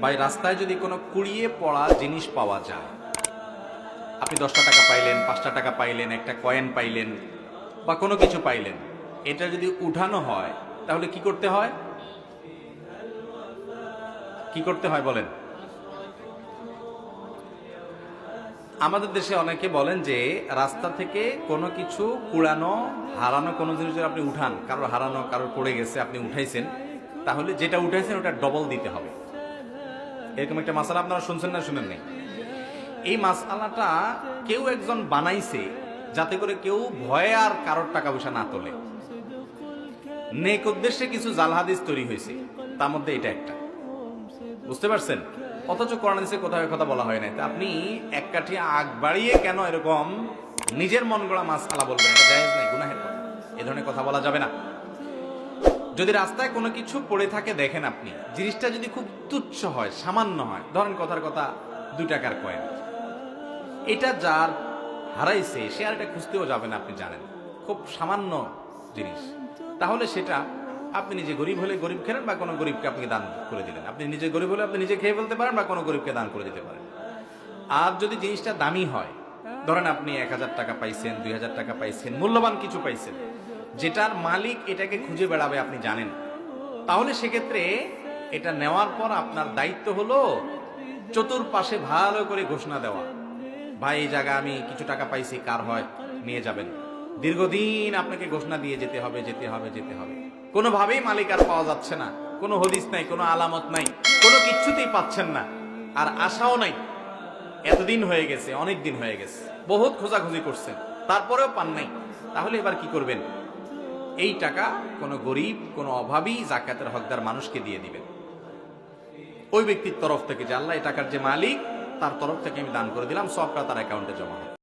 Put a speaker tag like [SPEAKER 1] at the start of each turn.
[SPEAKER 1] ভাই রাস্তায় যদি কোনো কুড়িয়ে পড়া জিনিস পাওয়া যায়, আপনি 10টা টাকা পাইলেন, 5টা টাকা পাইলেন, একটা কয়েন পাইলেন বা কোনো কিছু পাইলেন, এটা যদি উঠানো হয় তাহলে কি করতে হয়? কি করতে হয় বলেন? আমাদের দেশে অনেকে বলেন যে রাস্তা থেকে কোনো কিছু কুড়ানো, হারানো কোনো জিনিস যদি আপনি উঠান, কারোর হারানো, কারোর পড়ে গেছে, আপনি উঠাইছেন, তাহলে যেটা উঠাইছেন ওটা ডবল দিতে হবে। এরকম একটা মাসালা আপনারা শুনছেন না শুনেন নাই? এই মাসালাটা কেউ একজন বানাইছে যাতে করে কেউ ভয়ে আর কারোর টাকা পয়সা না তোলে। নেক উদ্দেশ্যে কিছু জাল হাদিস তৈরি হয়েছে, তার মধ্যে এটা একটা। বুঝতে পারছেন? অথচ কোরআন হাদিসে কোথাও কথা বলা হয় নাই। তা আপনি এক কাঠি আগ বাড়িয়ে কেন এরকম নিজের মন গড়া মাসালা বলবেন? এটা জায়েজ নাই, গুনাহের কথা। এ ধরনের কথা বলা যাবে না। যদি রাস্তায় কোনো কিছু পড়ে থাকে দেখেন, আপনি জিনিসটা যদি খুব তুচ্ছ হয়, সামান্য হয়, ধরেন কথার কথা 2 টাকার কয়েন, এটা যার হারাইছে সে আর এটা খুঁজতেও যাবে না, আপনি জানেন খুব সামান্য জিনিস, তাহলে সেটা আপনি নিজে গরিব হলে গরিব খেলেন বা কোনো গরিবকে আপনি দান করে দিলেন। আপনি নিজে গরিব হলে আপনি নিজে খেয়ে ফেলতে পারেন বা কোনো গরিবকে দান করে দিতে পারেন। আর যদি জিনিসটা দামি হয়, ধরেন আপনি 1000 টাকা পাইছেন, 2000 টাকা পাইছেন, মূল্যবান কিছু পাইছেন, যেটার মালিক এটাকে খুঁজে বেড়াবে আপনি জানেন, তাহলে সেক্ষেত্রে এটা নেওয়ার পর আপনার দায়িত্ব হলো চতুর্পাশে ভালো করে ঘোষণা দেওয়া, ভাই এই জায়গা আমি কিছু টাকা পাইছি, কার হয় নিয়ে যাবেন। দীর্ঘদিন আপনাকে ঘোষণা দিয়ে যেতে হবে, যেতে হবে, যেতে হবে। কোনোভাবেই মালিক আর পাওয়া যাচ্ছে না, কোনো হদিস নাই, কোনো আলামত নাই, কোনো কিচ্ছুতেই পাচ্ছেন না, আর আশাও নাই। এতদিন হয়ে গেছে, অনেক দিন হয়ে গেছে, বহুত খোঁজাখুঁজি করছেন, তারপরেও পান নাই। তাহলে এবার কি করবেন? এই টাকা কোনো গরিব, কোনো অভাবী, যাকাতের হকদার মানুষকে দিয়ে দিবেন। ওই ব্যক্তির তরফ থেকে, যে আল্লাহ এই টাকার যে মালিক, তার তরফ থেকে আমি দান করে দিলাম, সবটা তার অ্যাকাউন্টে জমা হবে।